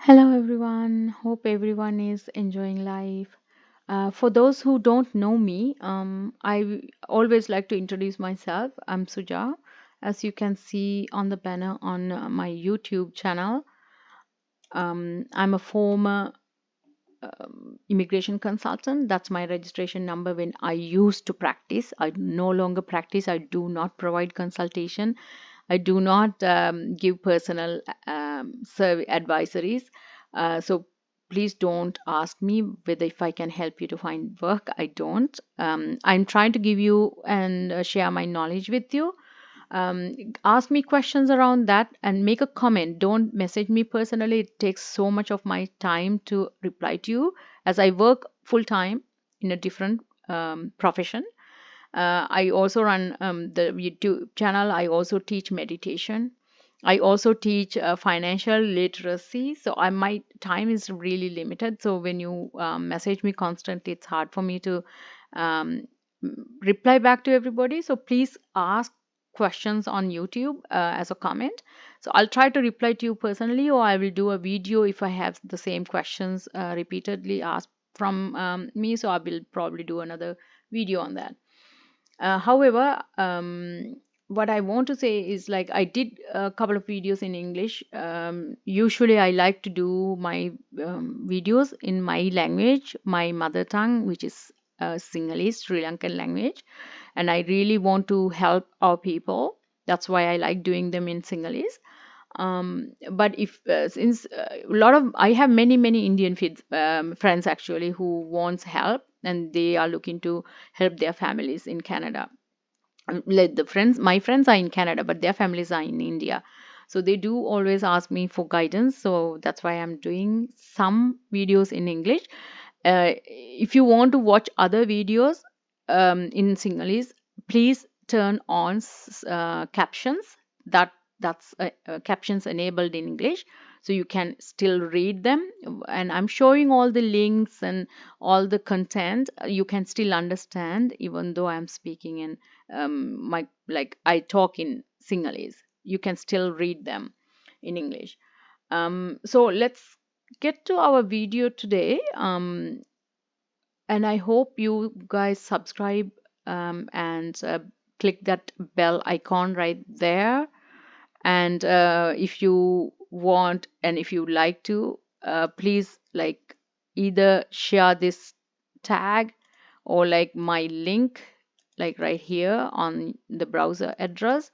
Hello everyone, hope everyone is enjoying life. For those who don't know me, always like to introduce myself. I'm Suja. As you can see on the banner on my YouTube channel, I'm a former immigration consultant. That's my registration number when I used to practice. I no longer practice. I do not provide consultation. I do not give personal survey advisories. So please don't ask me whether if I can help you to find work. I don't. I'm trying to give you and share my knowledge with you. Ask me questions around that and make a comment. Don't message me personally. It takes so much of my time to reply to you as I work full time in a different profession. I also run the YouTube channel. I also teach meditation. I also teach financial literacy. So my time is really limited. So when you message me constantly, it's hard for me to um, reply back to everybody. So please ask questions on YouTube as a comment. So I'll try to reply to you personally, or I will do a video if I have the same questions repeatedly asked from me. So I will probably do another video on that. However, what I want to say is like I did a couple of videos in English. Usually, I like to do my videos in my language, my mother tongue, which is Sinhalese, Sri Lankan language, and I really want to help our people. That's why I like doing them in Sinhalese. But if since a lot of I have many Indian friends actually who wants help and they are looking to help their families in Canada. Like my friends are in Canada, but their families are in India. So they do always ask me for guidance. So that's why I'm doing some videos in English. If you want to watch other videos in Sinhalese, please turn on captions. That's captions enabled in English, so you can still read them. And I'm showing all the links and all the content. You can still understand, even though I'm speaking in my like I talk in Sinhalese. You can still read them in English. So let's get to our video today. And I hope you guys subscribe and click that bell icon right there. And if you want and if you like to, please like either share this tag or like my link, like right here on the browser address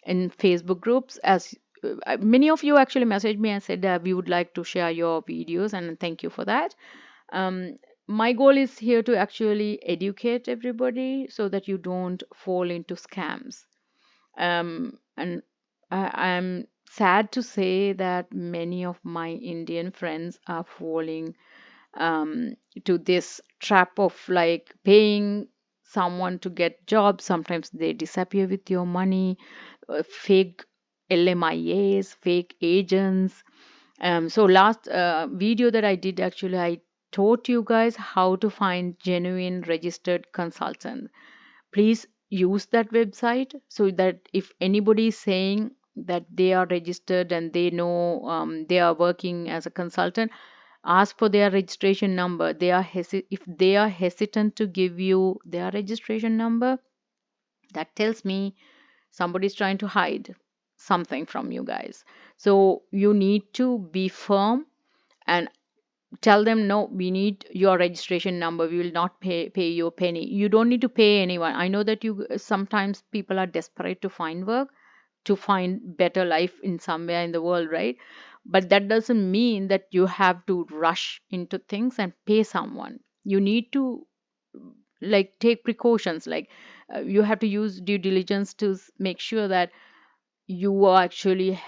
in Facebook groups. As many of you actually messaged me and said we would like to share your videos, and thank you for that. um, my goal is here to actually educate everybody so that you don't fall into scams. And I'm sad to say that many of my Indian friends are falling to this trap of like paying someone to get jobs. Sometimes they disappear with your money, fake LMIAs, fake agents. So last video that I did, actually I taught you guys how to find genuine registered consultant. Please use that website so that if anybody is saying that they are registered and they know they are working as a consultant, ask for their registration number. If they are hesitant to give you their registration number, that tells me somebody is trying to hide something from you guys. So you need to be firm and tell them, no, we need your registration number. We will not pay you a penny. You don't need to pay anyone. I know that you sometimes people are desperate to find work, to find better life in somewhere in the world, right? But that doesn't mean that you have to rush into things and pay someone. You need to like take precautions, like you have to use due diligence to make sure that you are actually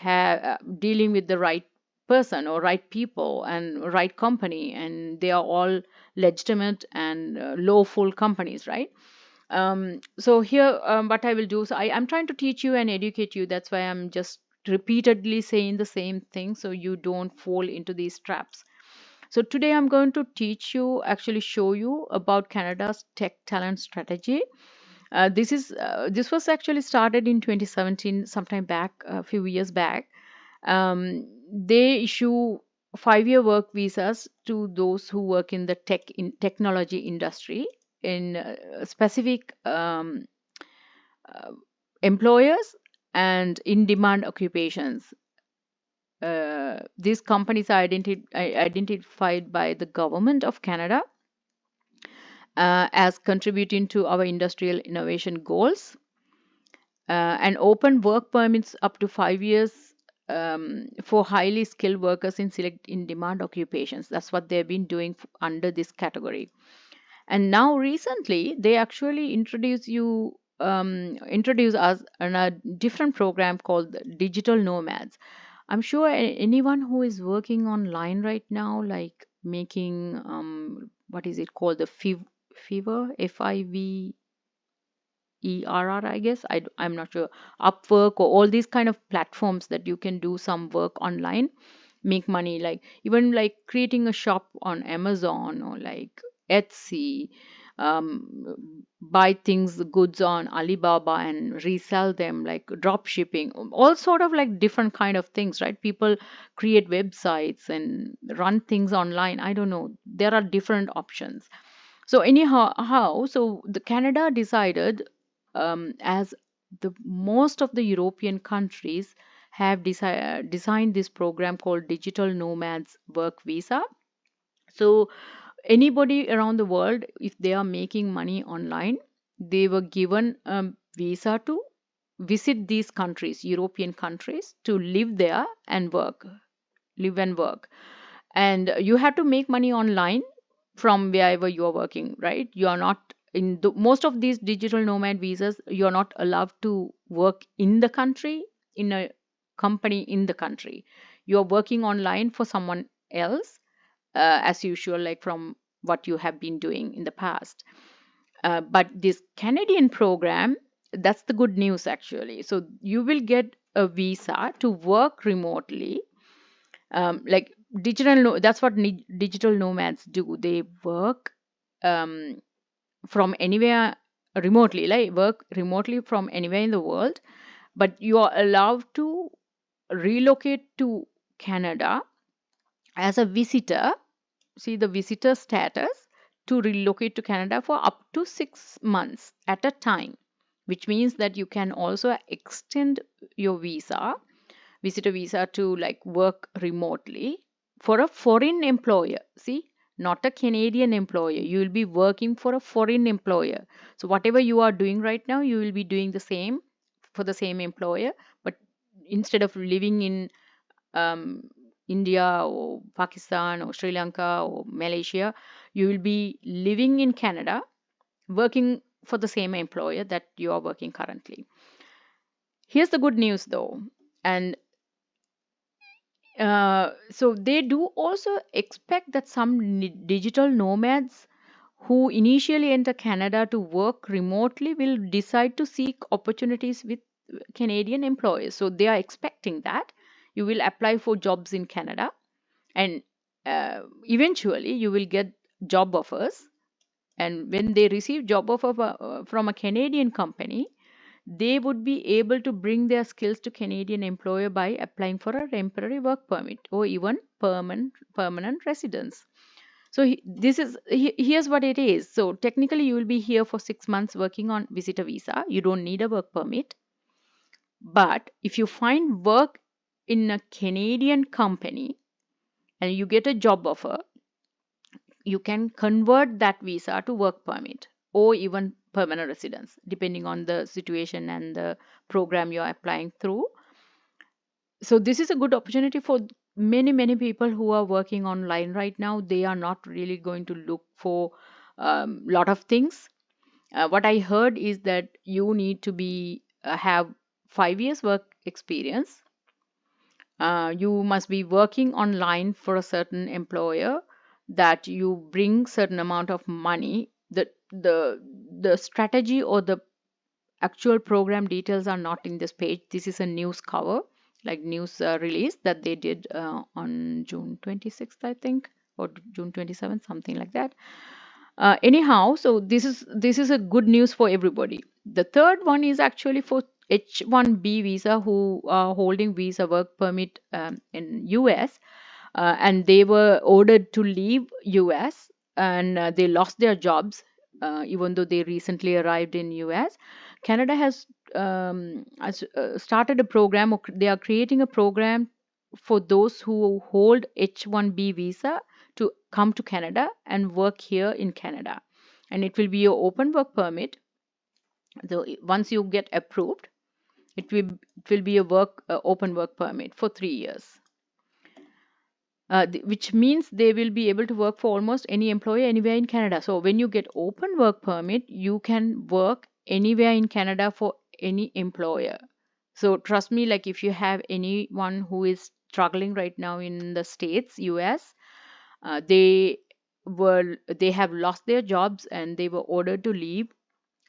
dealing with the right person or right people and right company, and they are all legitimate and lawful companies, right? So here, what I will do, so I'm trying to teach you and educate you. That's why I'm just repeatedly saying the same thing so you don't fall into these traps. So today I'm going to teach you, actually show you about Canada's tech talent strategy. This was actually started in 2017, sometime back, a few years back. They issue 5-year work visas to those who work in the technology industry in specific uh, employers and in demand occupations. These companies are identified by the government of Canada as contributing to our industrial innovation goals, and open work permits up to 5 years for highly skilled workers in select in demand occupations. That's what they've been doing under this category. And now recently, they actually introduce us on a different program called Digital Nomads. I'm sure anyone who is working online right now, like making what is it called, the Fiverr, FIVERR, I guess. I'm not sure. Upwork or all these kind of platforms that you can do some work online, make money. Like even like creating a shop on Amazon or like Etsy, buy things, goods on Alibaba and resell them, like drop shipping, all sort of like different kind of things, right? People create websites and run things online. I don't know. There are different options. So anyhow, so the Canada decided, as the most of the European countries have designed this program called Digital Nomads Work Visa. So anybody around the world, if they are making money online, they were given a visa to visit these countries, European countries, to live there and work, live and work. And you have to make money online from wherever you are working, right? You are not in most of these digital nomad visas, you're not allowed to work in the country, in a company in the country. You're working online for someone else, as usual, like from what you have been doing in the past. But this Canadian program, that's the good news actually. So you will get a visa to work remotely, like that's what digital nomads do. They work um, from anywhere remotely, like work remotely from anywhere in the world, but you are allowed to relocate to Canada as a visitor. See the visitor status, to relocate to Canada for up to 6 months at a time, which means that you can also extend your visitor visa to like work remotely for a foreign employer. See, not a Canadian employer. You will be working for a foreign employer. So whatever you are doing right now, you will be doing the same for the same employer. But instead of living in um, India or Pakistan or Sri Lanka or Malaysia, you will be living in Canada, working for the same employer that you are working currently. Here's the good news though, and so they do also expect that some digital nomads who initially enter Canada to work remotely will decide to seek opportunities with Canadian employers. So they are expecting that you will apply for jobs in Canada, and eventually you will get job offers. And when they receive job offer from a Canadian company, they would be able to bring their skills to Canadian employer by applying for a temporary work permit or even permanent residence. So here's what it is. So technically you will be here for 6 months working on visitor visa. You don't need a work permit. But if you find work in a Canadian company and you get a job offer, you can convert that visa to work permit or even permanent residence, depending on the situation and the program you're applying through. So this is a good opportunity for many people who are working online right now. They are not really going to look for a lot of things. What I heard is that you need to be have 5 years work experience. You must be working online for a certain employer, that you bring certain amount of money. The strategy or the actual program details are not in this page. This is a news cover, like news release that they did on June 26th, I think, or June 27th, something like that. Anyhow, so this is a good news for everybody. The third one is actually for H1B visa who are holding visa work permit in US. and they were ordered to leave US, and they lost their jobs, even though they recently arrived in US. Canada has started a program, or they are creating a program for those who hold H-1B visa to come to Canada and work here in Canada. And it will be an open work permit. So once you get approved, it will be a open work permit for 3 years, which means they will be able to work for almost any employer anywhere in Canada. So when you get open work permit, you can work anywhere in Canada for any employer. So trust me, like if you have anyone who is struggling right now in the States, US, they they have lost their jobs and they were ordered to leave.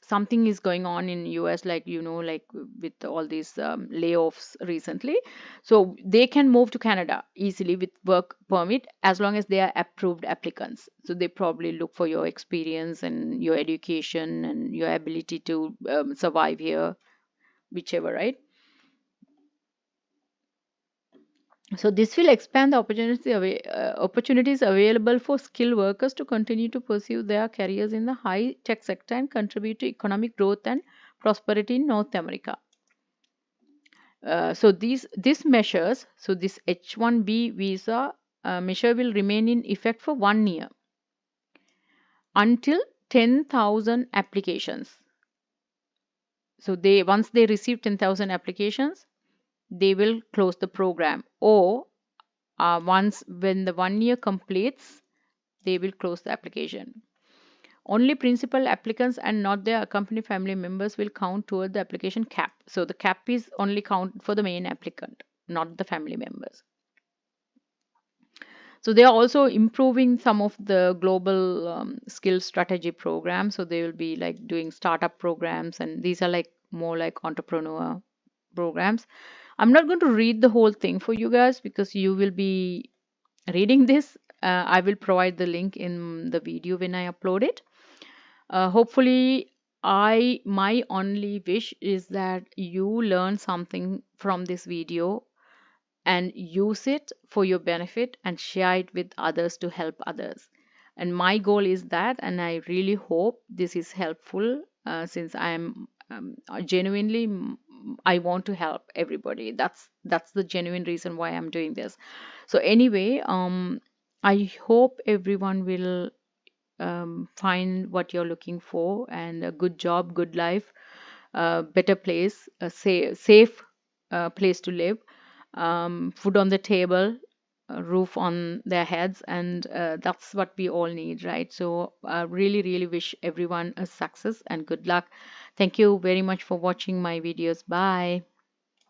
Something is going on in US, like like with all these layoffs recently. So they can move to Canada easily with work permit as long as they are approved applicants. So they probably look for your experience and your education and your ability to survive here, whichever, right? So this will expand the opportunities available for skilled workers to continue to pursue their careers in the high tech sector and contribute to economic growth and prosperity in North America. So these measures, so this H-1B visa measure will remain in effect for 1 year until 10,000 applications. So they once they receive 10,000 applications, they will close the program, or once when the 1 year completes, they will close the application. Only principal applicants and not their accompanying family members will count toward the application cap. So the cap is only count for the main applicant, not the family members. So they are also improving some of the global skill strategy programs. So they will be like doing startup programs, and these are like more like entrepreneur programs. I'm not going to read the whole thing for you guys because you will be reading this. I will provide the link in the video when I upload it. Hopefully, I my only wish is that you learn something from this video and use it for your benefit and share it with others to help others. And my goal is that, and I really hope this is helpful, since I am genuinely I want to help everybody. That's the genuine reason why I'm doing this. So anyway, I hope everyone will find what you're looking for, and a good job, good life, a better place, a safe place to live, food on the table, a roof on their heads, and that's what we all need, right? So I really, really wish everyone a success and good luck. Thank you very much for watching my videos. Bye.